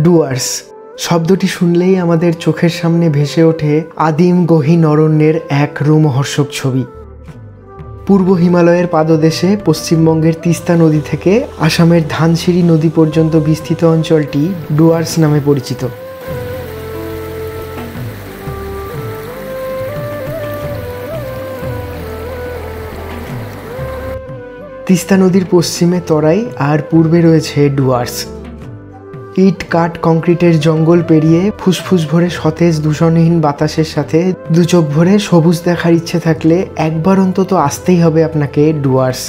ডুয়ার্স শব্দটি শুনলেই আমাদের চোখের সামনে ভেসে ওঠে আদিম গহীন অরণ্যের এক রোমহর্ষক ছবি। পূর্ব হিমালয়ের পাদদেশে পশ্চিমবঙ্গের তিস্তা নদী থেকে আসামের ধানসিঁড়ি নদী পর্যন্ত বিস্তৃত অঞ্চলটি ডুয়ার্স নামে পরিচিত। তিস্তা নদীর পশ্চিমে তরাই আর পূর্বে রয়েছে ডুয়ার্স। ইট কাঠ কংক্রিটের জঙ্গল পেরিয়ে ফুসফুস ভরে সতেজ দূষণহীন বাতাসের সাথে দু চোখ ভরে সবুজ দেখার ইচ্ছে থাকলে একবার অন্তত আসতেই হবে আপনাকে ডুয়ার্স।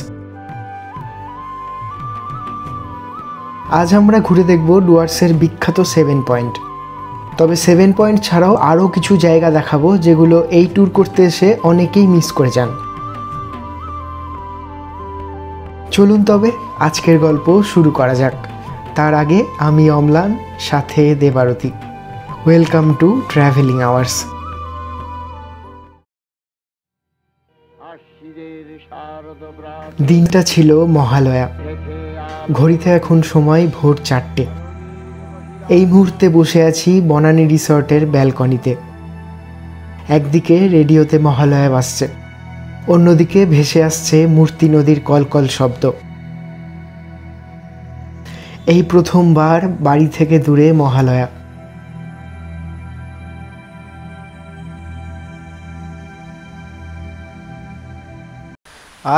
আজ আমরা ঘুরে দেখব ডুয়ার্সের বিখ্যাত 7 পয়েন্ট। তবে 7 পয়েন্ট ছাড়াও আরও কিছু জায়গা দেখাবো যেগুলো এই ট্যুর করতে এসে অনেকেই মিস করে যান। চলুন তবে আজকের গল্প শুরু করা যাক। তার আগে আমি অম্লান, সাথে Debarati. Welcome to travelling hours. দিনটা ছিল মহালয়া। ঘড়িতে এখন সময় ভোর 4টে। এই মুহূর্তে বসে আছি বনানী রিসর্টের ব্যালকনিতে। একদিকে রেডিওতে মহালয়া বাজছে, অন্যদিকে ভেসে আসছে মূর্তি নদীর কলকল শব্দ। এই প্রথমবার বাড়ি থেকে দূরে মহালয়া।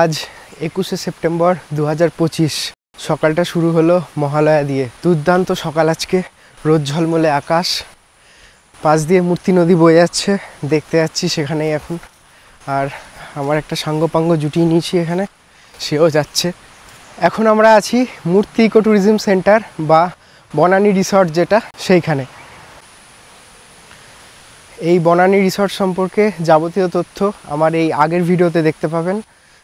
আজ 21শে সেপ্টেম্বর 2025। সকালটা শুরু হলো মহালয়া দিয়ে। দুর্দান্ত সকাল আজকে, রোদ ঝলমলে আকাশ, পাশ দিয়ে মূর্তি নদী বয়ে যাচ্ছে, দেখতে যাচ্ছি সেখানেই এখন। আর আমার একটা সাঙ্গপাঙ্গ জুটিয়ে নিয়েছি এখানে, সেও যাচ্ছে। এখন আমরা আছি মূর্তি ইকো ট্যুরিজম সেন্টার বা বনানী রিসর্ট, যেটা সেইখানে। এই বনানী রিসর্ট সম্পর্কে যাবতীয় তথ্য আমার এই আগের ভিডিওতে দেখতে পাবেন।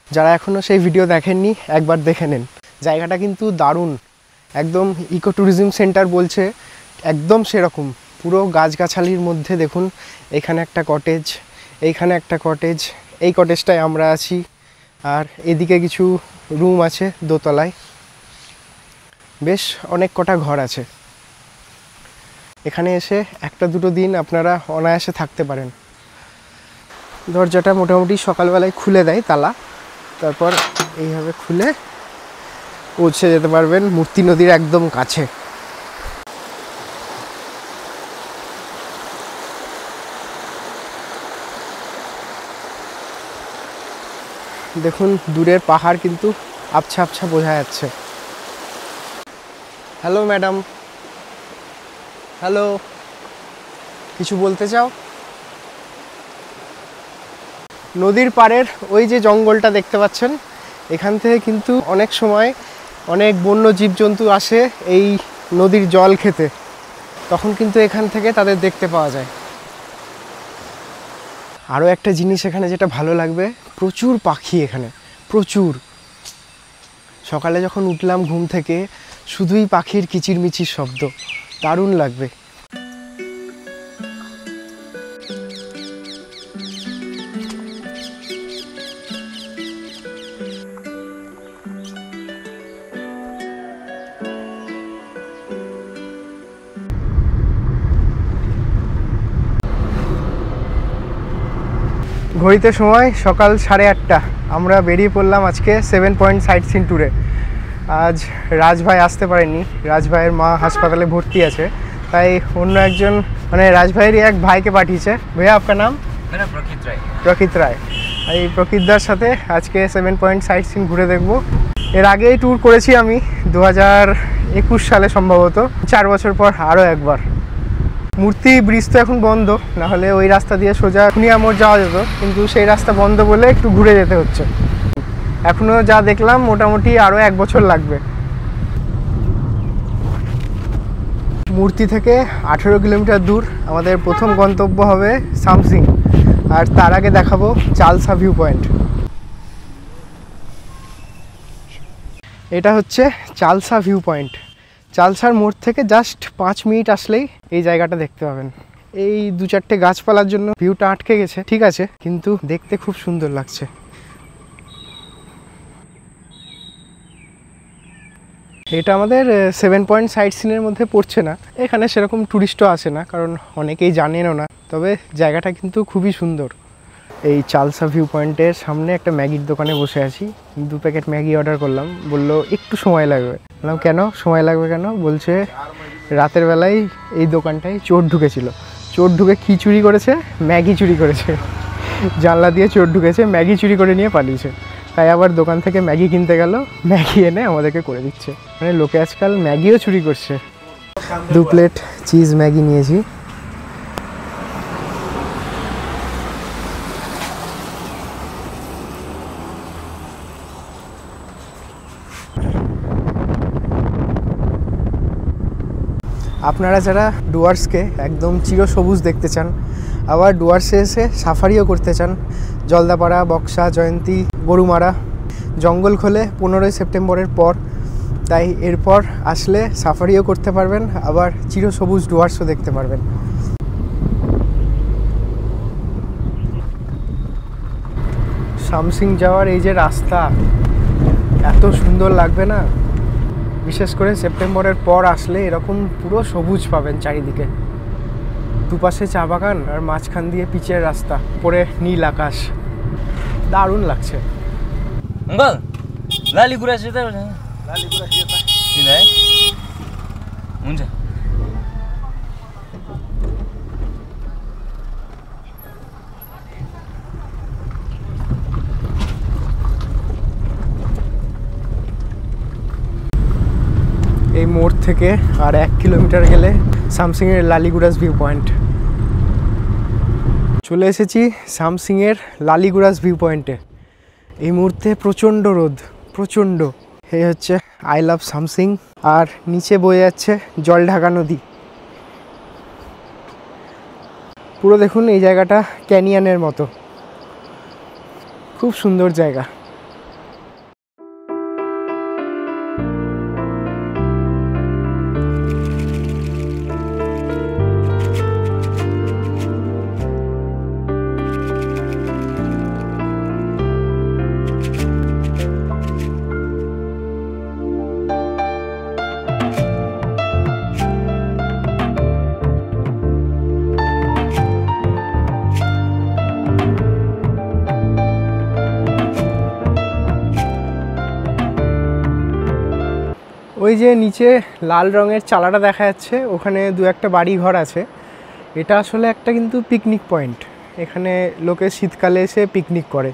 যারা এখনও সেই ভিডিও দেখেননি একবার দেখে নেন। জায়গাটা কিন্তু দারুণ, একদম ইকো ট্যুরিজম সেন্টার বলছে, একদম সেরকম। পুরো গাছগাছালির মধ্যে দেখুন, এখানে একটা কটেজ, এইখানে একটা কটেজ, এই কটেজটায় আমরা আছি। আর এদিকে কিছু রুম আছে দোতলায়, বেশ অনেক কটা ঘর আছে। এখানে এসে একটা দুটো দিন আপনারা অনায়াসে থাকতে পারেন। দরজাটা মোটামুটি সকালবেলায় খুলে দেয় তালা, তারপর এইভাবে খুলে পৌঁছে যেতে পারবেন মূর্তি নদীর একদম কাছে। দেখুন দূরের পাহাড় কিন্তু আবছা আবছা বোঝা যাচ্ছে। হ্যালো ম্যাডাম, হ্যালো, কিছু বলতে চাও? নদীর পাড়ের ওই যে জঙ্গলটা দেখতে পাচ্ছেন, এখান থেকে কিন্তু অনেক সময় অনেক বন্য জীবজন্তু আসে এই নদীর জল খেতে, তখন কিন্তু এখান থেকে তাদের দেখতে পাওয়া যায়। আরও একটা জিনিস এখানে যেটা ভালো লাগবে, প্রচুর পাখি এখানে, প্রচুর। সকালে যখন উঠলাম ঘুম থেকে, শুধুই পাখির কিচিরমিচির শব্দ, দারুণ লাগবে। ঘড়িতে সময় সকাল 8:30। আমরা বেরিয়ে পড়লাম আজকে 7 পয়েন্ট সাইট সিন ট্যুরে। আজ রাজভাই আসতে পারেনি, রাজভাইয়ের মা হাসপাতালে ভর্তি আছে, তাই অন্য একজন, মানে রাজভাইয়েরই এক ভাইকে পাঠিয়েছে। ভাইয়া আপনার নাম? প্রকৃত রায়। প্রকৃত রায়। এই প্রকৃতদার সাথে আজকে 7 পয়েন্ট সাইট সিন ঘুরে দেখব। এর আগেই ট্যুর করেছি আমি 2021 সালে, সম্ভবত 4 বছর পর আরও একবার। মূর্তি ব্রিজ তো এখন বন্ধ, না হলে ওই রাস্তা দিয়ে সোজা খুনিয়া মোড় যাওয়া যেত, কিন্তু সেই রাস্তা বন্ধ বলে একটু ঘুরে যেতে হচ্ছে। এখনও যা দেখলাম মোটামুটি আরও 1 বছর লাগবে। মূর্তি থেকে 18 কিলোমিটার দূর আমাদের প্রথম গন্তব্য হবে সামসিং, আর তার আগে দেখাবো চালসা ভিউ পয়েন্ট। এটা হচ্ছে চালসা ভিউ পয়েন্ট। চালসার মোড় থেকে জাস্ট 5 মিনিট আসলেই এই জায়গাটা দেখতে পাবেন। এই 2-4টে গাছপালার জন্য ভিউটা আটকে গেছে, ঠিক আছে, কিন্তু দেখতে খুব সুন্দর লাগছে। এটা আমাদের 7 পয়েন্ট সাইট সিনের মধ্যে পড়ছে না, এখানে সেরকম ট্যুরিস্টও আসে না কারণ অনেকেই জানেনও না, তবে জায়গাটা কিন্তু খুবই সুন্দর। এই চালসা ভিউ পয়েন্টের সামনে একটা ম্যাগির দোকানে বসে আছি, 2 প্যাকেট ম্যাগি অর্ডার করলাম, বললো একটু সময় লাগবে। বললাম কেন সময় লাগবে কেন? বলছে রাতের বেলায় এই দোকানটায় চোর ঢুকেছিল, চোর ঢুকে কী চুরি করেছে? ম্যাগি চুরি করেছে, জানলা দিয়ে চোর ঢুকেছে, ম্যাগি চুরি করে নিয়ে পালিয়েছে। তাই আবার দোকান থেকে ম্যাগি কিনতে গেল, ম্যাগি এনে আমাদেরকে করে দিচ্ছে। মানে লোকে আজকাল ম্যাগিও চুরি করছে। 2 প্লেট চিজ ম্যাগি নিয়েছি। আপনারা যারা ডুয়ার্সকে একদম চিরসবুজ দেখতে চান, আবার ডুয়ার্সে এসে সাফারিও করতে চান, জলদাপাড়া, বক্সা, জয়ন্তী, গরুমারা জঙ্গল খোলে 15ই সেপ্টেম্বরের পর, তাই এরপর আসলে সাফারিও করতে পারবেন, আবার চিরসবুজ ডুয়ার্সও দেখতে পারবেন। সামসিং যাওয়ার এই যে রাস্তা, এত সুন্দর লাগবে না? বিশেষ করে সেপ্টেম্বরের পর আসলে এরকম পুরো সবুজ পাবেন চারিদিকে, দুপাশে চা বাগান আর মাঝখান দিয়ে পিচের রাস্তা, পরে নীল আকাশ, দারুণ লাগছে। अंकल लाली गुराँस यता है हुन्छ। এই মোড় থেকে আর 1 কিলোমিটার গেলে সামসিংয়ের লালিগুরাস ভিউ পয়েন্ট। চলে এসেছি সামসিংয়ের লালিগুরাস ভিউ পয়েন্টে। এই মুহূর্তে প্রচণ্ড রোদ, প্রচণ্ড। এই হচ্ছে আই লাভ সামসিং, আর নিচে বয়ে যাচ্ছে জলঢাকা নদী। পুরো দেখুন এই জায়গাটা ক্যানিয়নের মতো, খুব সুন্দর জায়গা। ওই যে নিচে লাল রঙের চালাটা দেখা যাচ্ছে, ওখানে 2-1টা বাড়ি ঘর আছে। এটা আসলে একটা কিন্তু পিকনিক পয়েন্ট, এখানে লোকে শীতকালে এসে পিকনিক করে,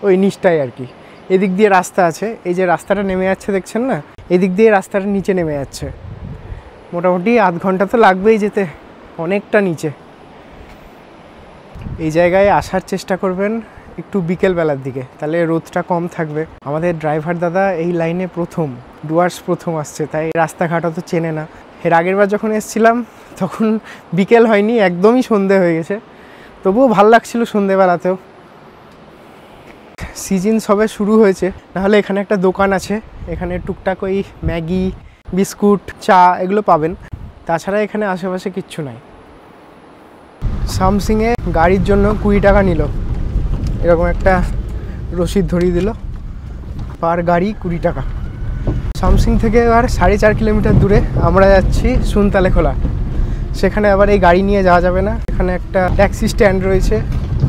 ওই নিচটাই আর কি। এদিক দিয়ে রাস্তা আছে, এই যে রাস্তাটা নেমে যাচ্ছে দেখছেন না, এদিক দিয়ে রাস্তাটা নিচে নেমে যাচ্ছে। মোটামুটি আধ ঘন্টা তো লাগবেই যেতে, অনেকটা নিচে। এই জায়গায় আসার চেষ্টা করবেন একটু বিকেলবেলার দিকে, তাহলে রোদটা কম থাকবে। আমাদের ড্রাইভার দাদা এই লাইনে ডুয়ার্স প্রথম আসছে, তাই রাস্তাঘাট অত চেনে না। এর আগের বার যখন এসেছিলাম তখন বিকেল হয়নি, একদমই সন্ধে হয়ে গেছে, তবুও ভাল লাগছিল সন্ধেবেলাতেও। সিজন সবে শুরু হয়েছে, নাহলে এখানে একটা দোকান আছে, এখানে টুকটাক ওই ম্যাগি, বিস্কুট, চা এগুলো পাবেন, তাছাড়া এখানে আশেপাশে কিচ্ছু নাই। সামসিংয়ে গাড়ির জন্য 20 টাকা নিল, এরকম একটা রসিদ ধরিয়ে দিল, পার গাড়ি 20 টাকা। সামসিং থেকে এবার 4.5 কিলোমিটার দূরে আমরা যাচ্ছি সুনতালেখোলা। সেখানে আবার এই গাড়ি নিয়ে যাওয়া যাবে না, এখানে একটা ট্যাক্সি স্ট্যান্ড রয়েছে,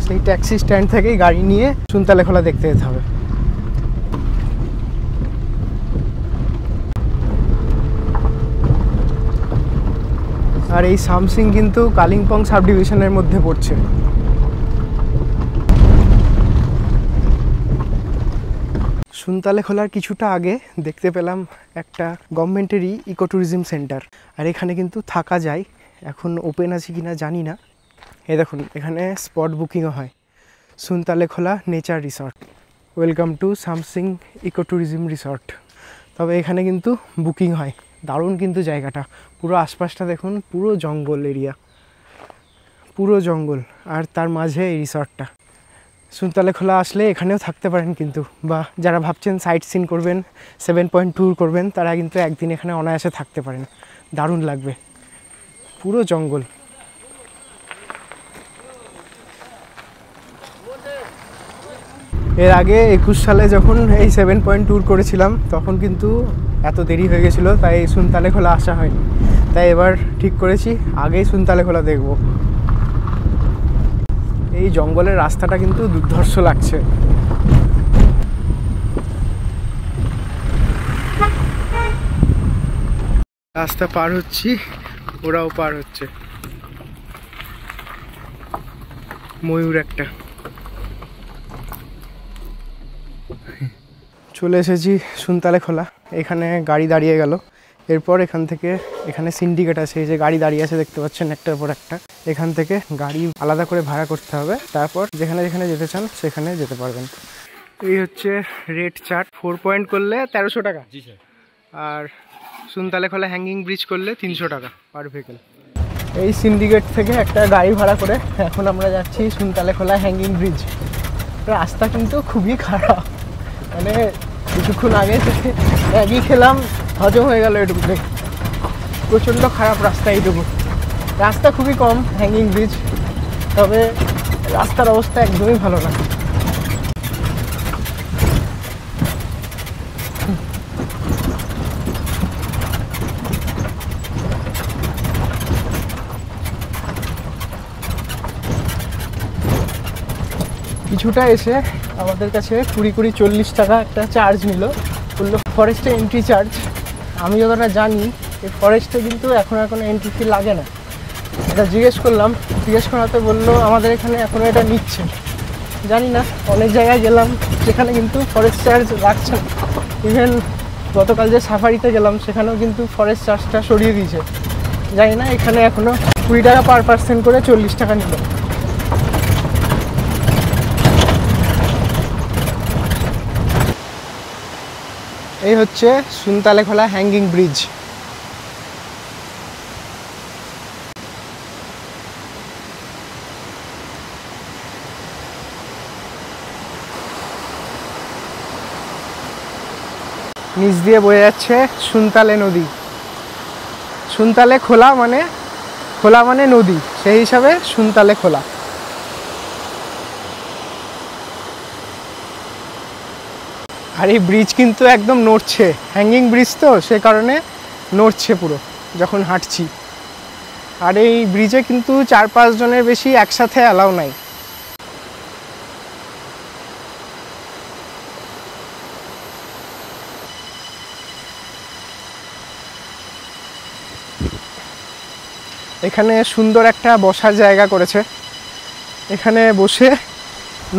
সেই ট্যাক্সি স্ট্যান্ড থেকেই গাড়ি নিয়ে সুনতালেখোলা দেখতে যেতে হবে। আর এই সামসিং কিন্তু কালিম্পং সাব ডিভিশনের মধ্যে পড়ছে। সুনতালেখোলার কিছুটা আগে দেখতে পেলাম একটা গভর্নমেন্টেরই ইকো ট্যুরিজম সেন্টার, আর এখানে কিন্তু থাকা যায়, এখন ওপেন আছে কিনা জানি না। এই দেখুন এখানে স্পট বুকিংও হয়, Suntalekhola nature resort, welcome to Samsing eco tourism resort. তবে এখানে কিন্তু বুকিং হয়। দারুণ কিন্তু জায়গাটা, পুরো আশপাশটা দেখুন, পুরো জঙ্গল এরিয়া, পুরো জঙ্গল, আর তার মাঝে এই রিসর্টটা। সুনতালেখোলা আসলে এখানেও থাকতে পারেন কিন্তু, বা যারা ভাবছেন সাইট সিন করবেন, 7 পয়েন্ট ট্যুর করবেন, তারা কিন্তু একদিন এখানে অনায়াসে থাকতে পারেন, দারুণ লাগবে, পুরো জঙ্গল। এর আগে 21 সালে যখন এই 7 পয়েন্ট ট্যুর করেছিলাম তখন কিন্তু এত দেরি হয়ে গেছিলো, তাই সুনতালে খোলা আসা হয়নি। তাই এবার ঠিক করেছি আগেই সুনতালে খোলা দেখব। এই জঙ্গলের রাস্তাটা কিন্তু দুর্ধর্ষ লাগছে। রাস্তা পার হচ্ছি, ওরাও পার হচ্ছে। ময়ূর একটা। চলে এসেছি সুনতালে খোলা। এখানে গাড়ি দাঁড়িয়ে গেল। এরপর এখান থেকে এখানে সিন্ডিকেট আছে, এই যে গাড়ি দাঁড়িয়ে আছে দেখতে পাচ্ছেন একটার পর একটা। এখান থেকে গাড়ি আলাদা করে ভাড়া করতে হবে, তারপর যেখানে যেখানে যেতে চান সেখানে যেতে পারবেন। এই হচ্ছে রেট চার্ট। 4 পয়েন্ট করলে 1300 টাকা, আর সুনতালে খোলা হ্যাঙ্গিং ব্রিজ করলে 300 টাকা পার ভেহিকেল। এই সিন্ডিকেট থেকে একটা গাড়ি ভাড়া করে এখন আমরা যাচ্ছি সুনতালে খোলা হ্যাঙ্গিং ব্রিজ। রাস্তা কিন্তু খুবই খারাপ, মানে কিছুক্ষণ আগে থেকে ম্যাগি খেলাম, হজম হয়ে গেল এটুকুতে। প্রচণ্ড খারাপ রাস্তা এইটুকু। রাস্তা খুবই কম, হ্যাঙ্গিং ব্রিজ, তবে রাস্তার অবস্থা একদমই ভালো না। কিছুটা এসে আমাদের কাছে 20-40 টাকা একটা চার্জ নিল, বললো ফরেস্টে এন্ট্রি চার্জ। আমি যতটা জানি এই ফরেস্টে কিন্তু এখন এন্ট্রি ফি লাগে না। এটা জিজ্ঞেস করলাম, জিজ্ঞেস করাতে বললো আমাদের এখানে এখনও এটা নিচ্ছে। জানি না, অনেক জায়গায় গেলাম সেখানে কিন্তু ফরেস্ট চার্জ লাগছে না। ইভেন গতকাল যে সাফারিতে গেলাম সেখানেও কিন্তু ফরেস্ট চার্জটা সরিয়ে দিয়েছে। জানি না এখানে এখনও 20 টাকা পার পার্সন করে 40 টাকা নিল। এই হচ্ছে সুনতালে খোলা হ্যাঙ্গিং ব্রিজ। নিচ দিয়ে বয়ে যাচ্ছে সুনতালে নদী। সুনতালে খোলা মানে নদী, সেই হিসাবে সুনতালে খোলা। আর এই ব্রিজ কিন্তু একদম নড়ছে, হ্যাঙ্গিং ব্রিজ তো সে কারণে নড়ছে পুরো যখন হাঁটছি। আর এই ব্রিজে কিন্তু 4-5 জনের বেশি একসাথে অ্যালাউ নাই। এখানে সুন্দর একটা বসার জায়গা করেছে, এখানে বসে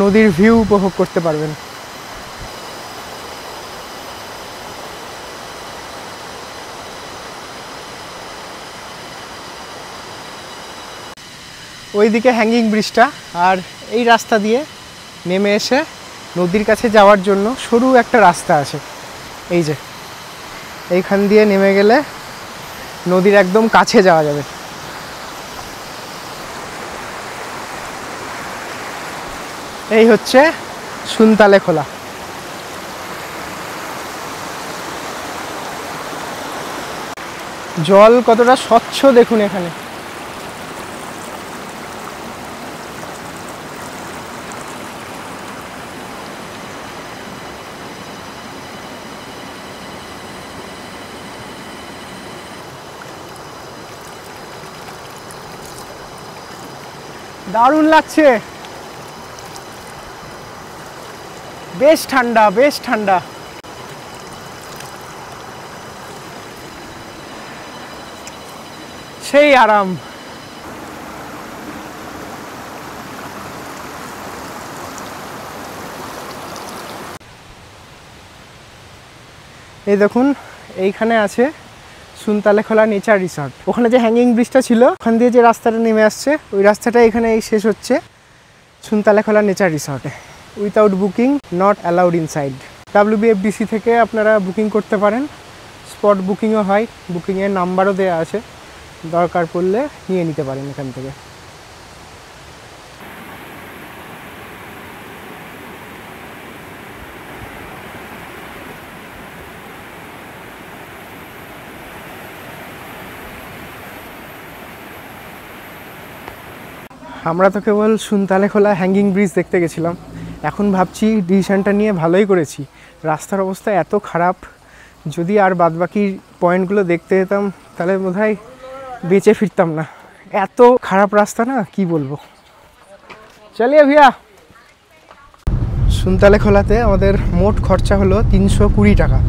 নদীর ভিউ উপভোগ করতে পারবেন। ওইদিকে হ্যাঙ্গিং ব্রিজটা, আর এই রাস্তা দিয়ে নেমে এসে নদীর কাছে যাওয়ার জন্য সরু একটা রাস্তা আছে। এই যে এইখান দিয়ে নেমে গেলে নদীর একদম কাছে যাওয়া যাবে। এই হচ্ছে সুনতালে খোলা। জল কতটা স্বচ্ছ দেখুন এখানে। দারুণ লাগছে, বেশ ঠান্ডা, বেশ ঠান্ডা। সেই আরাম। এই দেখুন এইখানে আছে সুনতালে খোলা নেচার রিসর্ট। ওখানে যে হ্যাঙ্গিং ব্রিজটা ছিল ওখান দিয়ে যে রাস্তাটা নেমে আসছে ওই রাস্তাটা এখানে শেষ হচ্ছে সুনতালে খোলা নেচার রিসর্টে। Without booking, not allowed inside. WBFDC থেকে আপনারা বুকিং করতে পারেন, স্পট বুকিংও হয়, বুকিংয়ের নাম্বারও দেওয়া আছে, দরকার পড়লে নিয়ে নিতে পারেন এখান থেকে। আমরা তো কেবল সুনতালে খোলা হ্যাঙ্গিং ব্রিজ দেখতে গেছিলাম, এখন ভাবছি ডিসিশনটা নিয়ে ভালোই করেছি। রাস্তার অবস্থা এত খারাপ, যদি আর বাদবাকি পয়েন্টগুলো দেখতে যেতাম তাহলে বোধহয় বেঁচে ফিরতাম না। এত খারাপ রাস্তা না, কি বলবো। চলিয়ে ভিয়া। সুনতালে খোলাতে আমাদের মোট খরচা হলো 320 টাকা।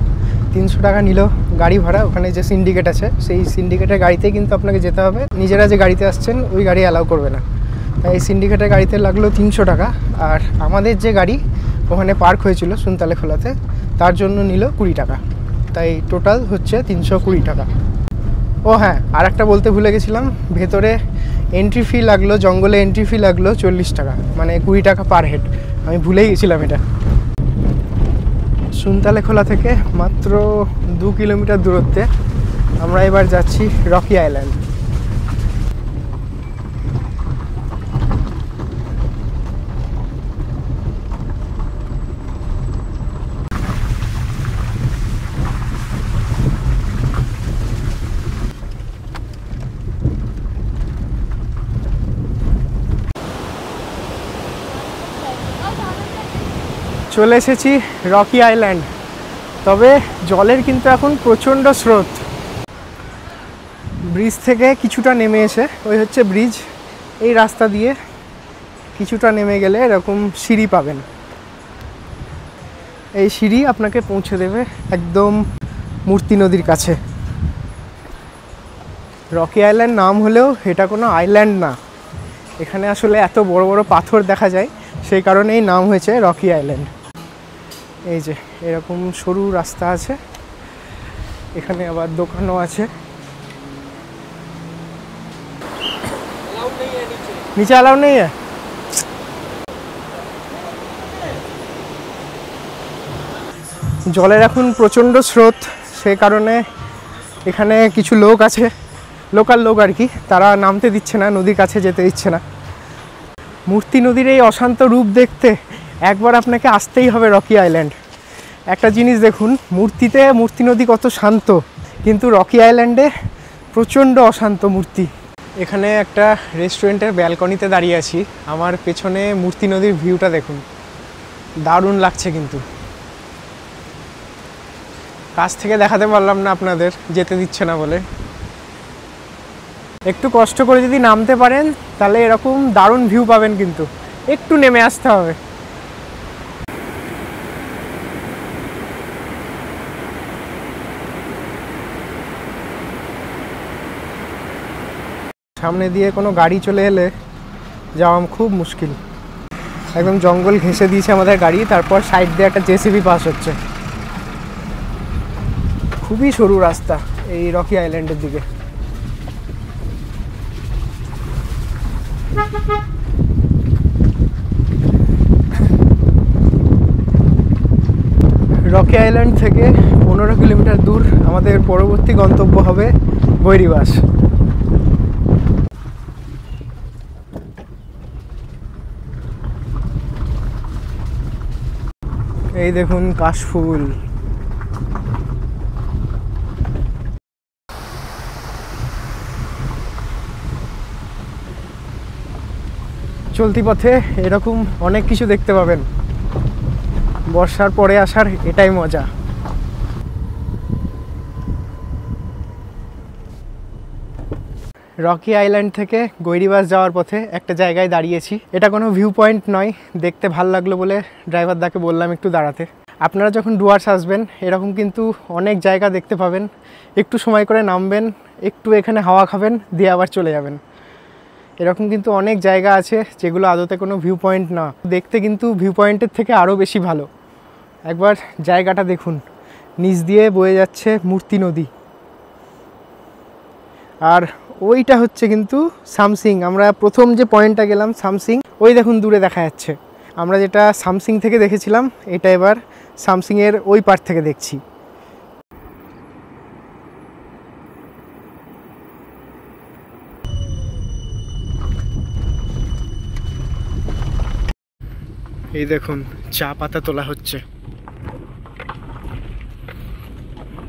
300 টাকা নিল গাড়ি ভাড়া। ওখানে যে সিন্ডিকেট আছে সেই সিন্ডিকেটের গাড়িতেই কিন্তু আপনাকে যেতে হবে। নিজেরা যে গাড়িতে আসছেন ওই গাড়ি অ্যালাউ করবে না, তাই এই সিন্ডিকেটের গাড়িতে লাগলো 300 টাকা। আর আমাদের যে গাড়ি ওখানে পার্ক হয়েছিল সুনতালে খোলাতে, তার জন্য নিল 20 টাকা। তাই টোটাল হচ্ছে 320 টাকা। ও হ্যাঁ, আর একটা বলতে ভুলে গেছিলাম, ভেতরে এন্ট্রি ফি লাগলো, জঙ্গলে এন্ট্রি ফি লাগলো 40 টাকা, মানে 20 টাকা পার হেড। আমি ভুলেই গেছিলাম এটা। সুনতালে খোলা থেকে মাত্র 2 কিলোমিটার দূরত্বে আমরা এবার যাচ্ছি রকি আইল্যান্ড। চলে এসেছি রকি আইল্যান্ড। তবে জলের কিন্তু এখন প্রচণ্ড স্রোত। ব্রিজ থেকে কিছুটা নেমে এসে, ওই হচ্ছে ব্রিজ, এই রাস্তা দিয়ে কিছুটা নেমে গেলে এরকম সিঁড়ি পাবেন। এই সিঁড়ি আপনাকে পৌঁছে দেবে একদম মূর্তি নদীর কাছে। রকি আইল্যান্ড নাম হলেও এটা কোনো আইল্যান্ড না। এখানে আসলে এত বড় বড় পাথর দেখা যায়, সেই কারণেই নাম হয়েছে রকি আইল্যান্ড। এই যে এরকম সরু রাস্তা আছে, এখানে আবার দোকানও আছে। নিচে अलाउ नहीं है। জলের এখন প্রচণ্ড স্রোত, সে কারণে এখানে কিছু লোক আছে, লোকাল লোক আর কি, তারা নামতে দিচ্ছে না, নদীর কাছে যেতে দিচ্ছে না। মূর্তি নদীর এই অশান্ত রূপ দেখতে একবার আপনাকে আসতেই হবে রকি আইল্যান্ড। একটা জিনিস দেখুন, মূর্তি নদী কত শান্ত, কিন্তু রকি আইল্যান্ডে প্রচণ্ড অশান্ত মূর্তি। এখানে একটা রেস্টুরেন্টের ব্যালকনিতে দাঁড়িয়ে আছি। আমার পেছনে মূর্তি নদীর ভিউটা দেখুন, দারুণ লাগছে। কিন্তু কাছ থেকে দেখাতে পারলাম না আপনাদের, যেতে দিচ্ছে না বলে। একটু কষ্ট করে যদি নামতে পারেন তাহলে এরকম দারুণ ভিউ পাবেন, কিন্তু একটু নেমে আসতে হবে। সামনে দিয়ে কোনো গাড়ি চলে এলে যাওয়া খুব মুশকিল। একদম জঙ্গল ঘেঁষে দিয়েছে আমাদের গাড়ি, তারপর সাইড দিয়ে একটা জেসিবি পাস হচ্ছে। খুবই সরু রাস্তা এই রকি আইল্যান্ডের দিকে। রকি আইল্যান্ড থেকে 15 কিলোমিটার দূর আমাদের পরবর্তী গন্তব্য হবে গৈরিবাস। এই দেখুন কাশফুল। চলতি পথে এরকম অনেক কিছু দেখতে পাবেন। বর্ষার পরে আসার এটাই মজা। রকি আইল্যান্ড থেকে গৈরিবাস যাওয়ার পথে একটা জায়গায় দাঁড়িয়েছি। এটা কোনো ভিউ পয়েন্ট নয়, দেখতে ভাল লাগলো বলে ড্রাইভার দাকে বললাম একটু দাঁড়াতে। আপনারা যখন ডুয়ার্স আসবেন এরকম কিন্তু অনেক জায়গা দেখতে পাবেন। একটু সময় করে নামবেন, একটু এখানে হাওয়া খাবেন, দিয়ে আবার চলে যাবেন। এরকম কিন্তু অনেক জায়গা আছে যেগুলো আদতে কোনো ভিউ পয়েন্ট না, দেখতে কিন্তু ভিউ পয়েন্টের থেকে আরও বেশি ভালো। একবার জায়গাটা দেখুন, নিচ দিয়ে বয়ে যাচ্ছে মূর্তি নদী। আর ওইটা হচ্ছে কিন্তু সামসিং। আমরা প্রথম যে পয়েন্টটা গেলাম সামসিং, ওই দেখুন দূরে দেখা যাচ্ছে। আমরা যেটা সামসিং থেকে দেখেছিলাম, এটা এবার সামসিংয়ের ওই পার থেকে দেখছি। এই দেখুন চা পাতা তোলা হচ্ছে,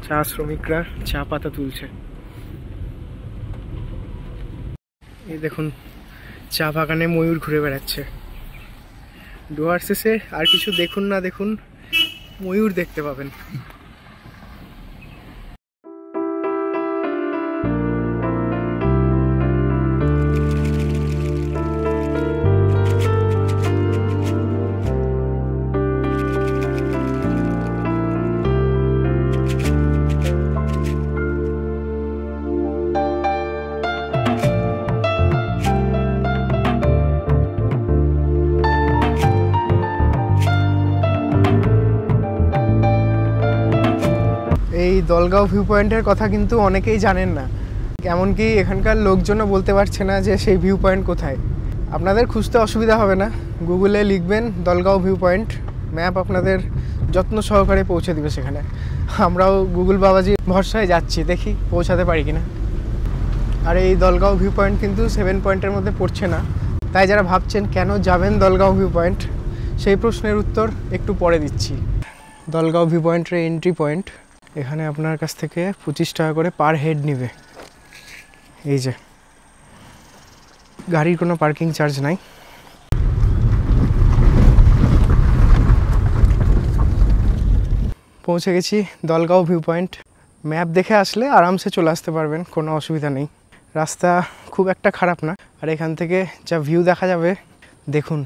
চা শ্রমিকরা চা পাতা তুলছে। এই দেখুন চা বাগানে ময়ূর ঘুরে বেড়াচ্ছে। ডুয়ার শেষে আর কিছু দেখুন না দেখুন, ময়ূর দেখতে পাবেন। এই দলগাঁও ভিউ পয়েন্টের কথা কিন্তু অনেকেই জানেন না, এমনকি এখানকার লোকজনও বলতে পারছে না যে সেই ভিউ পয়েন্ট কোথায়। আপনাদের খুঁজতে অসুবিধা হবে না, গুগলে লিখবেন দলগাঁও ভিউ পয়েন্ট, ম্যাপ আপনাদের যত্ন সহকারে পৌঁছে দিবে সেখানে। আমরাও গুগল বাবাজি ভরসায় যাচ্ছি, দেখি পৌঁছাতে পারি কিনা। আর এই দলগাঁও ভিউ পয়েন্ট কিন্তু 7 পয়েন্টের মধ্যে পড়ছে না, তাই যারা ভাবছেন কেন যাবেন দলগাঁও ভিউ পয়েন্ট, সেই প্রশ্নের উত্তর একটু পরে দিচ্ছি। দলগাঁও ভিউ পয়েন্টের এন্ট্রি পয়েন্ট, এখানে আপনার কাছ থেকে 25 টাকা করে পার হেড নেবে। এই যে গাড়ির কোনো পার্কিং চার্জ নাই। পৌঁছে গেছি দলগাঁও ভিউ পয়েন্ট। ম্যাপ দেখে আসলে আরামসে চলে আসতে পারবেন, কোনো অসুবিধা নেই। রাস্তা খুব একটা খারাপ না, আর এখান থেকে যা ভিউ দেখা যাবে দেখুন।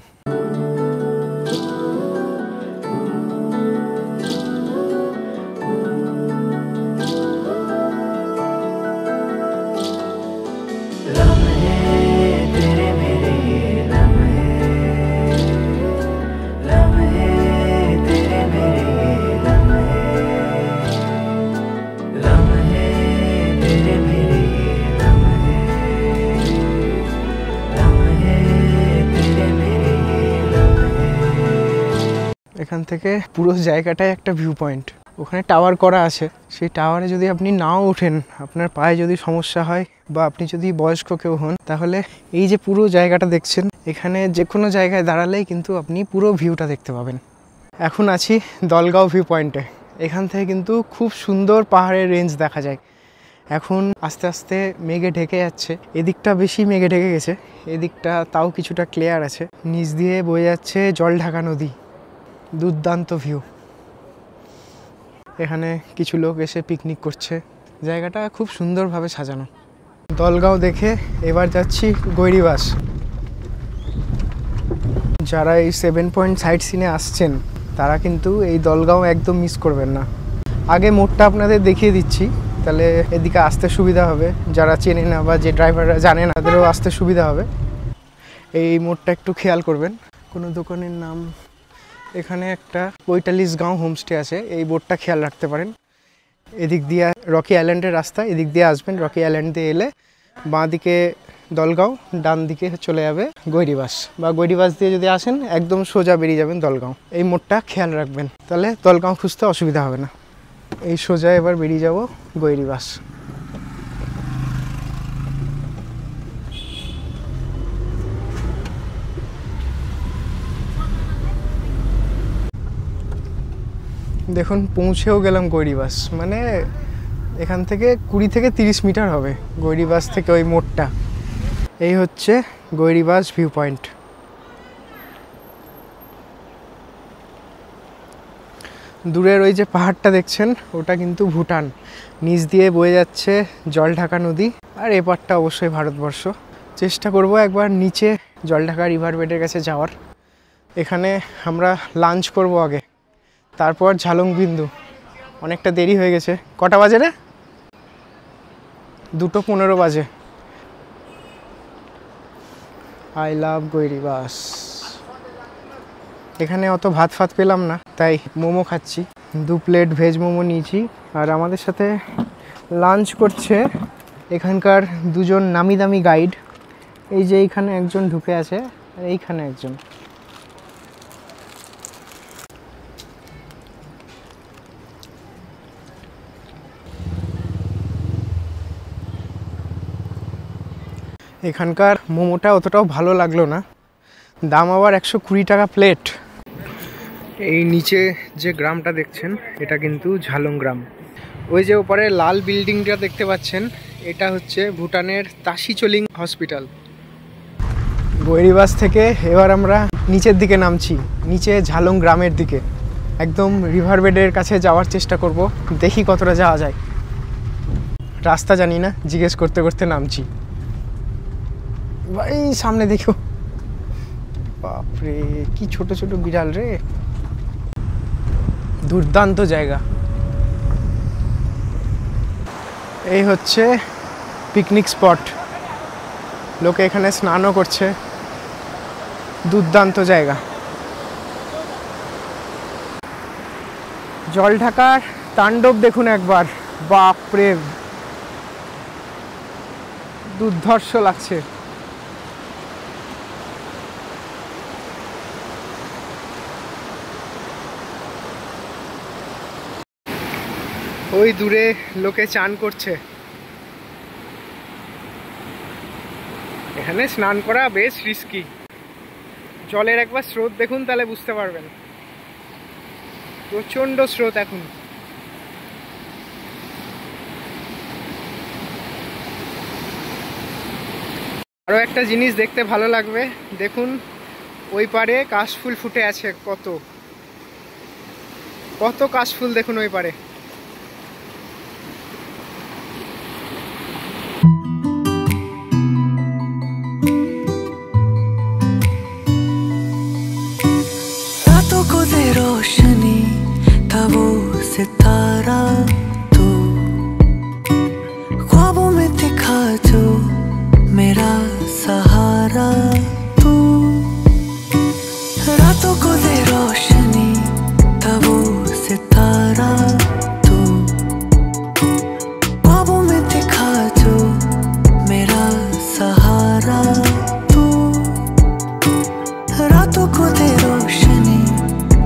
এখান থেকে পুরো জায়গাটাই একটা ভিউ পয়েন্ট। ওখানে টাওয়ার করা আছে, সেই টাওয়ারে যদি আপনি নাও ওঠেন, আপনার পায়ে যদি সমস্যা হয় বা আপনি যদি বয়স্ক কেউ হন, তাহলে এই যে পুরো জায়গাটা দেখছেন, এখানে যে কোনো জায়গায় দাঁড়ালেই কিন্তু আপনি পুরো ভিউটা দেখতে পাবেন। এখন আছি দলগাঁও ভিউ পয়েন্টে। এখান থেকে কিন্তু খুব সুন্দর পাহাড়ের রেঞ্জ দেখা যায়। এখন আস্তে আস্তে মেঘে ঢেকে যাচ্ছে, এদিকটা বেশি মেঘে ঢেকে গেছে, এদিকটা তাও কিছুটা ক্লিয়ার আছে। নিচ দিয়ে বয়ে যাচ্ছে জলঢাকা নদী, দুর্দান্ত ভিউ। এখানে কিছু লোক এসে পিকনিক করছে, জায়গাটা খুব সুন্দরভাবে সাজানো। দলগাঁও দেখে এবার যাচ্ছি গৈরিবাস। যারা এই 7 পয়েন্ট সাইট সিনে আসছেন, তারা কিন্তু এই দলগাঁও একদম মিস করবেন না। আগে মোড়টা আপনাদের দেখিয়ে দিচ্ছি, তাহলে এদিকে আসতে সুবিধা হবে। যারা চেনে না বা যে ড্রাইভাররা জানে না, তাদেরও আসতে সুবিধা হবে। এই মোড়টা একটু খেয়াল করবেন। কোনো দোকানের নাম, এখানে একটা 45 গাঁও হোমস্টে আছে, এই বোর্ডটা খেয়াল রাখতে পারেন। এদিক দিয়ে রকি আইল্যান্ডের রাস্তা, এদিক দিয়ে আসবেন। রকি আইল্যান্ড দিয়ে এলে বাঁ দিকে দলগাঁও, ডান দিকে চলে যাবে গৈরিবাস, বা গৈরিবাস দিয়ে যদি আসেন একদম সোজা বেরিয়ে যাবেন দলগাঁও। এই মোড়টা খেয়াল রাখবেন, তাহলে দলগাঁও খুঁজতে অসুবিধা হবে না। এই সোজা এবার বেরিয়ে যাব গৈরিবাস। দেখুন পৌঁছেও গেলাম গৈরিবাস, মানে এখান থেকে 20 থেকে 30 মিটার হবে গৈরিবাস থেকে ওই মোড়টা। এই হচ্ছে গৈরিবাস ভিউ পয়েন্ট। দূরের ওই যে পাহাড়টা দেখছেন, ওটা কিন্তু ভুটান, নিচ দিয়ে বয়ে যাচ্ছে জলঢাকা নদী। আর এপারটা অবশ্যই ভারতবর্ষ। চেষ্টা করব একবার নিচে জলঢাকা রিভার বেডের কাছে যাওয়ার। এখানে আমরা লাঞ্চ করব আগে, তারপর ঝালং বিন্দু। অনেকটা দেরি হয়ে গেছে। কটা বাজে রে? 2:15 বাজে। I love Gairibas. এখানে অত ভাত ফাত পেলাম না, তাই মোমো খাচ্ছি। 2 প্লেট ভেজ মোমো নিয়েছি। আর আমাদের সাথে লাঞ্চ করছে এখানকার 2জন নামি দামি গাইড। এই যে এইখানে একজন ঢুকে আছে, আর এইখানে একজন। এখানকার মোমোটা অতটাও ভালো লাগলো না, দাম আবার 120 টাকা প্লেট। এই নিচে যে গ্রামটা দেখছেন, এটা কিন্তু ঝালং গ্রাম। ওই যে ওপরে লাল বিল্ডিংটা দেখতে পাচ্ছেন, এটা হচ্ছে ভুটানের তাসিচলিং হসপিটাল। বৈরিবাস থেকে এবার আমরা নিচের দিকে নামছি, নিচে ঝালং গ্রামের দিকে, একদম রিভার বেডের কাছে যাওয়ার চেষ্টা করব, দেখি কতটা যাওয়া যায়। রাস্তা জানি না, জিজ্ঞেস করতে করতে নামছি। ভাই সামনে দেখো, বাপরে কি ছোট ছোট বিড়াল রে, দুর্দান্ত জায়গা। এই হচ্ছে পিকনিক স্পট, লোকে এখানে স্নানও করছে, দুর্দান্ত জায়গা। জলঢাকার তাণ্ডব দেখুন একবার, বাপরে দুর্ধর্ষ লাগছে। ওই দূরে লোকে চান করছে, এখানে স্নান করা বেশ রিস্কি। জলের একবার স্রোত দেখুন, তাহলে বুঝতে পারবেন, প্রচন্ড স্রোত এখন। আরো একটা জিনিস দেখতে ভালো লাগবে, দেখুন ওই পারে কাশফুল ফুটে আছে, কত কত কাশফুল দেখুন ওই পারে। रातों को दे रोशनी था वो सितारा, तू ख्वाबों में दिखा जो मेरा सहारा, तू रातों को दे रोशनी था वो सितारा, तू ख्वाबों में दिखा जो मेरा सहारा, तू रातों को दे रोशनी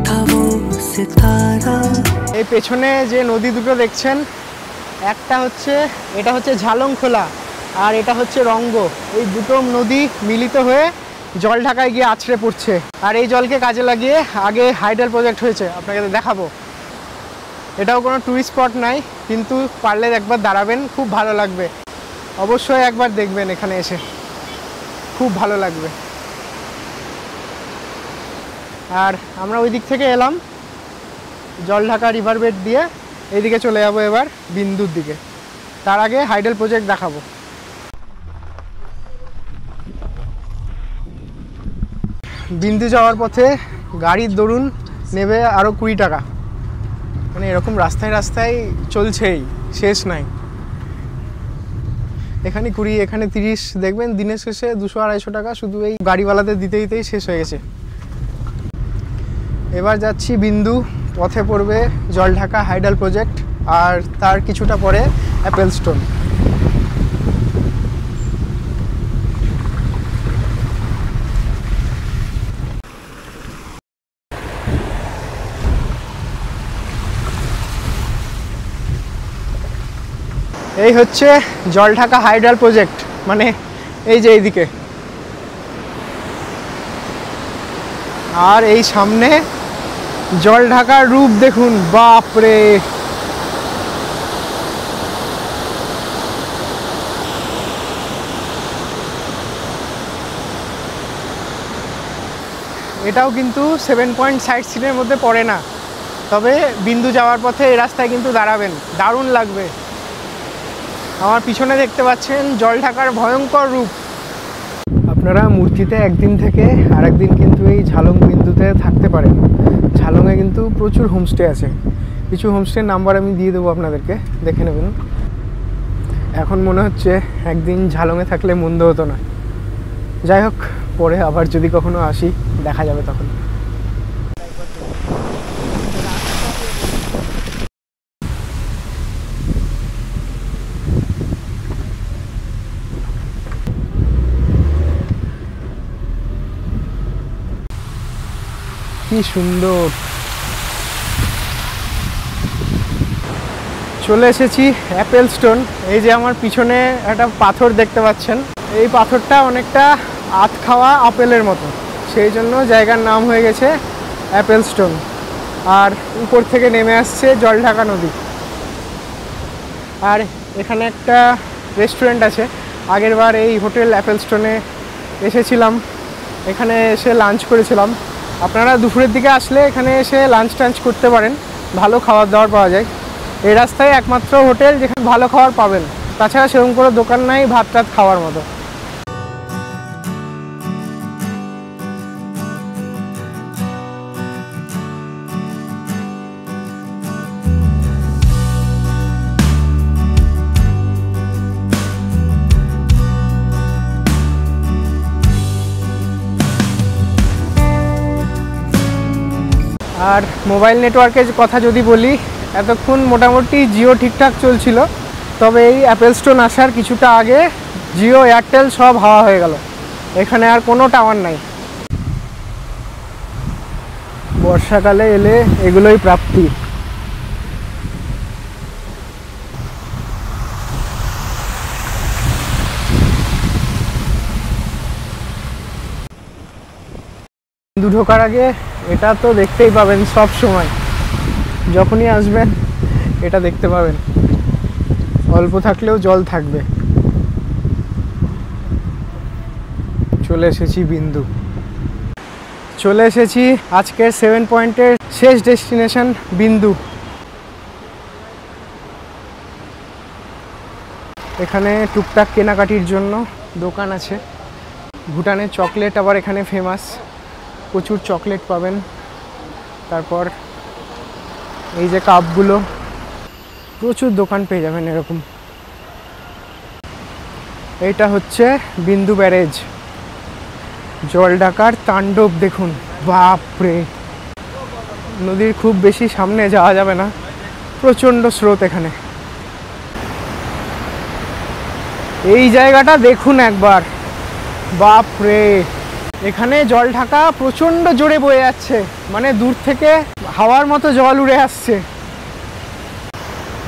था वो सितारा। এই পেছনে যে নদী দুটো দেখছেন, একটা হচ্ছে, এটা হচ্ছে ঝালং খোলা, আর এটা হচ্ছে রঙ্গ। এই দুটো নদী মিলিত হয়ে জলঢাকায় গিয়ে আছড়ে পড়ছে, আর এই জলকে কাজে লাগিয়ে আগে হাইডেল প্রজেক্ট হয়েছে, আপনাকে দেখাবো। এটাও কোনো টুরিস্ট স্পট নাই, কিন্তু পারলে একবার দাঁড়াবেন, খুব ভালো লাগবে। অবশ্যই একবার দেখবেন এখানে এসে, খুব ভালো লাগবে। আর আমরা ওই দিক থেকে এলাম, জলঢাকা রিভার বেড দিয়ে এইদিকে চলে যাবো এবার বিন্দুর দিকে। তার আগে হাইডেল প্রজেক্ট দেখাবো। বিন্দু যাওয়ার পথে গাড়ির দরুন নেবে আরও 20 টাকা, মানে এরকম রাস্তায় রাস্তায় চলছেই, শেষ নাই। এখানে 20, এখানে 30, দেখবেন দিনের শেষে 200-250 টাকা শুধু এই গাড়িওয়ালাদের দিতে দিতেই শেষ হয়ে গেছে। এবার যাচ্ছি বিন্দু, পথে পড়বে জলঢাকা হাইডেল প্রজেক্ট, আর তার কিছুটা পরে অ্যাপেল স্টোন। এই হচ্ছে জলঢাকা হাইডেল প্রজেক্ট, মানে এই যে এইদিকে, আর এই সামনে জলঢাকার রূপ দেখুন, বাপরে এটাও কিন্তু 7 পয়েন্ট সাইট সিনের মধ্যে পড়ে না, তবে বিন্দু যাওয়ার পথে এই রাস্তায় কিন্তু দাঁড়াবেন, দারুণ লাগবে। আমার পিছনে দেখতে পাচ্ছেন জলঢাকার ভয়ঙ্কর রূপ। আপনারা মূর্তিতে একদিন থেকে আরেকদিন কিন্তু এই ঝালং বিন্দুতে থাকতে পারেন। ঝালংয়ে কিন্তু প্রচুর হোমস্টে আছে, কিছু হোমস্টের নাম্বার আমি দিয়ে দেবো আপনাদেরকে, দেখে নেবেন। এখন মনে হচ্ছে একদিন ঝালংয়ে থাকলে মন্দ হতো না। যাই হোক, পরে আবার যদি কখনো আসি দেখা যাবে তখন। কি সুন্দর, চলে এসেছি অ্যাপেল স্টোন। এই যে আমার পিছনে একটা পাথর দেখতে পাচ্ছেন, এই পাথরটা অনেকটা আধ খাওয়া আপেলের মতো, সেই জন্য জায়গার নাম হয়ে গেছে অ্যাপেল স্টোন। আর উপর থেকে নেমে আসছে জলঢাকা নদী। আর এখানে একটা রেস্টুরেন্ট আছে, আগের বার এই হোটেল অ্যাপেল স্টোনে এসেছিলাম, এখানে এসে লাঞ্চ করেছিলাম। আপনারা দুপুরের দিকে আসলে এখানে এসে লাঞ্চ টাঞ্চ করতে পারেন, ভালো খাবার দাবার পাওয়া যায়। এই রাস্তায় একমাত্র হোটেল যেখানে ভালো খাবার পাবেন, তাছাড়া সেরকম কোনো দোকান নাই ভাত টাত খাওয়ার মতো। আর মোবাইল নেটওয়ার্কের কথা যদি বলি, এতক্ষণ মোটামুটি জিও ঠিকঠাক চলছিল, তবে এই অ্যাপেল স্টোন আসার কিছুটা আগে জিও এয়ারটেল সব হাওয়া হয়ে গেল, এখানে আর কোনো টাওয়ার নাই। বর্ষাকালে এলে এগুলোই প্রাপ্তি। ঢোকার আগে এটা তো দেখতেই পাবেন, সব সময় যখনই আসবেন এটা দেখতে পাবেন, অল্প থাকলেও জল থাকবে। চলে এসেছি বিন্দু, চলে এসেছি আজকের 7 পয়েন্টের শেষ ডেস্টিনেশন বিন্দু। এখানে টুকটাক কেনাকাটির জন্য দোকান আছে। ভুটানের চকলেট আবার এখানে ফেমাস, প্রচুর চকলেট পাবেন। তারপর এই যে কাপগুলো, প্রচুর দোকান পেয়ে যাবেন এরকম। এইটা হচ্ছে বিন্দু ব্যারেজ, জল ঢাকার তাণ্ডব দেখুন, বাপরে। নদীর খুব বেশি সামনে যাওয়া যাবে না, প্রচণ্ড স্রোত এখানে। এই জায়গাটা দেখুন একবার, বাপরে। এখানে জল ঢাকা প্রচণ্ড জোরে বয়ে যাচ্ছে, মানে দূর থেকে হাওয়ার মতো জল উড়ে আসছে।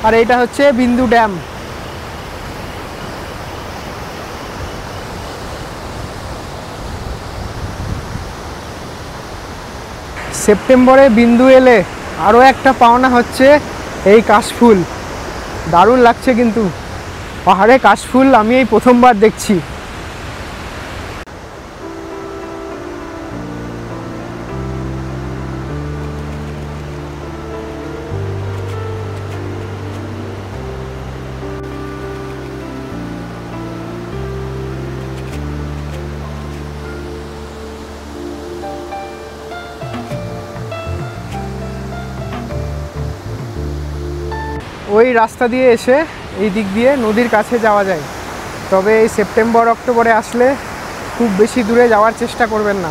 আর এইটা হচ্ছে বিন্দু ড্যাম। সেপ্টেম্বরে বিন্দু এলে আরও একটা পাওনা হচ্ছে এই কাশফুল। দারুণ লাগছে কিন্তু, পাহাড়ে কাশফুল আমি এই প্রথমবার দেখছি। ওই রাস্তা দিয়ে এসে এই দিক দিয়ে নদীর কাছে যাওয়া যায়, তবে এই সেপ্টেম্বর অক্টোবরে আসলে খুব বেশি দূরে যাওয়ার চেষ্টা করবেন না।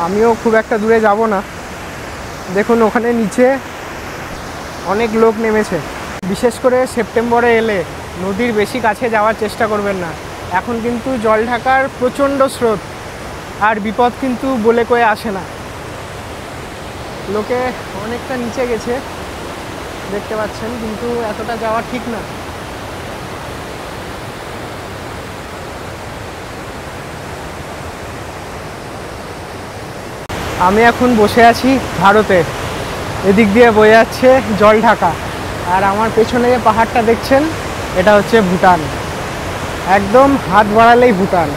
আমিও খুব একটা দূরে যাব না। দেখুন ওখানে নিচে অনেক লোক নেমেছে। বিশেষ করে সেপ্টেম্বরে এলে নদীর বেশি কাছে যাওয়ার চেষ্টা করবেন না, এখন কিন্তু জল ঢাকার প্রচণ্ড স্রোত, আর বিপদ কিন্তু বলে কয়ে আসে না। লোকে অনেকটা নিচে গেছে দেখতে পাচ্ছেন, কিন্তু এতটা যাওয়া ঠিক না। আমি এখন বসে আছি ভারতে, এদিক দিয়ে বয়ে যাচ্ছে জল ঢাকা, আর আমার পেছনে যে পাহাড়টা দেখছেন এটা হচ্ছে ভুটান। একদম হাত বাড়ালেই ভুটান।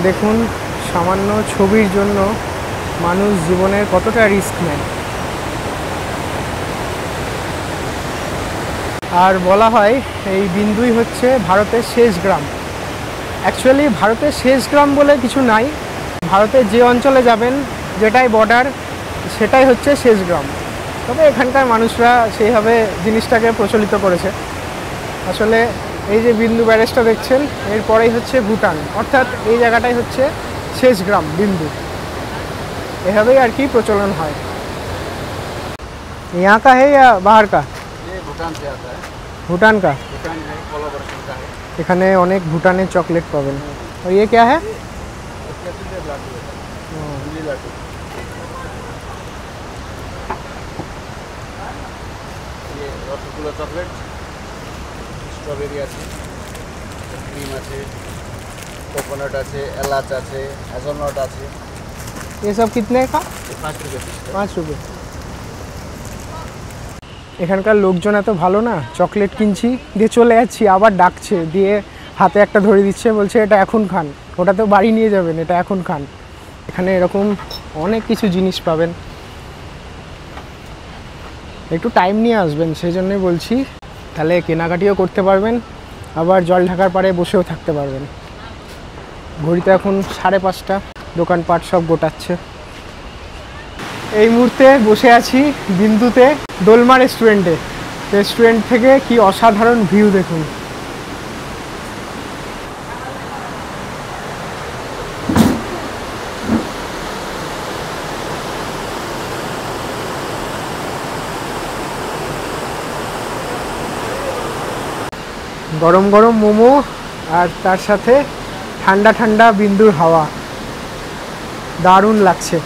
দেখুন সামান্য ছবির জন্য মানুষ জীবনের কতটা রিস্ক নেয়। আর বলা হয় এই বিন্দুই হচ্ছে ভারতের শেষ গ্রাম। অ্যাকচুয়ালি ভারতের শেষ গ্রাম বলে কিছু নাই, ভারতের যে অঞ্চলে যাবেন যেটাই বর্ডার সেটাই হচ্ছে শেষ গ্রাম। তবে এখানকার মানুষরা সেইভাবে জিনিসটাকে প্রচলিত করেছে। আসলে এই যে বিন্দু ব্যারেজটা দেখছেন এরপরেই হচ্ছে ভুটান, অর্থাৎ এই জায়গাটাই হচ্ছে শেষ গ্রাম বিন্দু, এভাবেই আর কি প্রচলন হয়। यहाँ का है या बाहर का? ये भूटान से आता है। भूटान का। भूटान में कोलाबोरेशन का है। এখানে অনেক ভুটানের চকলেট পাবেন। और ये क्या है? इसके अंदर लाडू है, बूंदी लाडू। ये रसगुल्ला चॉकलेट, स्ट्रॉबेरी আছে, ক্রিম আছে, কোকোনাট আছে, এলাচ আছে, হেজলনট আছে। ये सब कितने का? ये 5 रुपये पीस है। 5 रुपये। এখানকার লোকজন এত ভালো না, চকলেট কিনছি দিয়ে চলে যাচ্ছি, আবার ডাকছে, দিয়ে হাতে একটা ধরে দিচ্ছে, বলছে এটা এখন খান, ওটা তো বাড়ি নিয়ে যাবেন, এটা এখন খান। এখানে এরকম অনেক কিছু জিনিস পাবেন, একটু টাইম নিয়ে আসবেন, সেই জন্যই বলছি, তাহলে কেনাকাটিও করতে পারবেন, আবার জল ঢাকার পাড়ে বসেও থাকতে পারবেন। ঘড়িতে এখন 5:30, দোকানপাট সব গোটাচ্ছে। এই মুহূর্তে বসে আছি বিন্দুতে দোলমা রেস্টুরেন্টে। রেস্টুরেন্ট থেকে কি অসাধারণ ভিউ দেখুন। গরম গরম মোমো আর তার সাথে ঠান্ডা ঠান্ডা বিন্দুর হাওয়া, দারুণ লাগছে।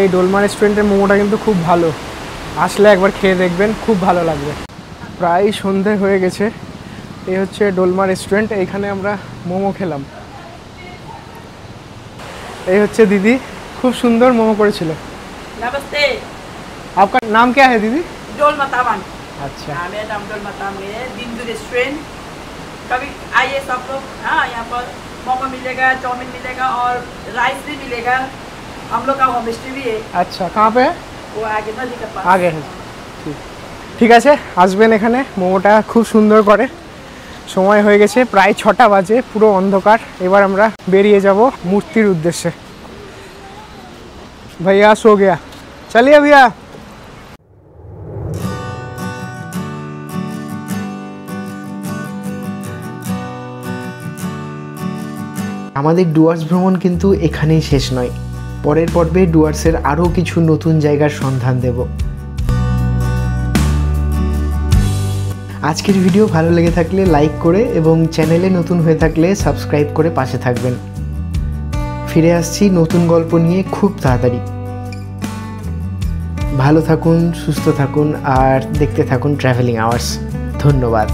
এই ডোলমা রেস্টুরেন্টের মোমোটা কিন্তু খুব ভালো, আসলে একবার খেয়ে দেখবেন, খুব ভালো লাগবে। প্রায় সন্ধে হয়ে গেছে। এই হচ্ছে ডোলমা রেস্টুরেন্ট, এইখানে আমরা মোমো খেলাম। এই হচ্ছে দিদি, খুব সুন্দর মোমো করেছিল। नमस्ते। आपका नाम क्या है दीदी? डोलमा तावांग। अच्छा, हाँ, मेरा नाम डोलमा तावांग है। बिंदु रेस्टोरेंट, कभी आइए सब लोग। हाँ, यहाँ पर मोमो मिलेगा, चाउमीन मिलेगा और राइस भी मिलेगा। हम लोग का होम स्टे भी है, अच्छा कहाँ पे है? वो आगे नदी के पास। আগে ঠিক আছে, আসবেন এখানে, মোমোটা খুব সুন্দর করে। সময় হয়ে গেছে প্রায় 6টা বাজে, পুরো অন্ধকার। এবার আমরা বেরিয়ে যাব মূর্তির উদ্দেশ্যে। ভাইয়া সো গয়া, চলিয়ে ভাইয়া। আমাদের ডুয়ার্স ভ্রমণ কিন্তু এখানেই শেষ নয়, পরের পর্বে ডুয়ার্সের আরও কিছু নতুন জায়গার সন্ধান দেব। আজকের ভিডিও ভালো লেগে থাকলে লাইক করে এবং চ্যানেলে নতুন হয়ে থাকলে সাবস্ক্রাইব করে পাশে থাকবেন। ফিরে আসছি নতুন গল্প নিয়ে খুব তাড়াতাড়ি। ভালো থাকুন, সুস্থ থাকুন আর দেখতে থাকুন ট্রাভেলিং আওয়ার্স। ধন্যবাদ।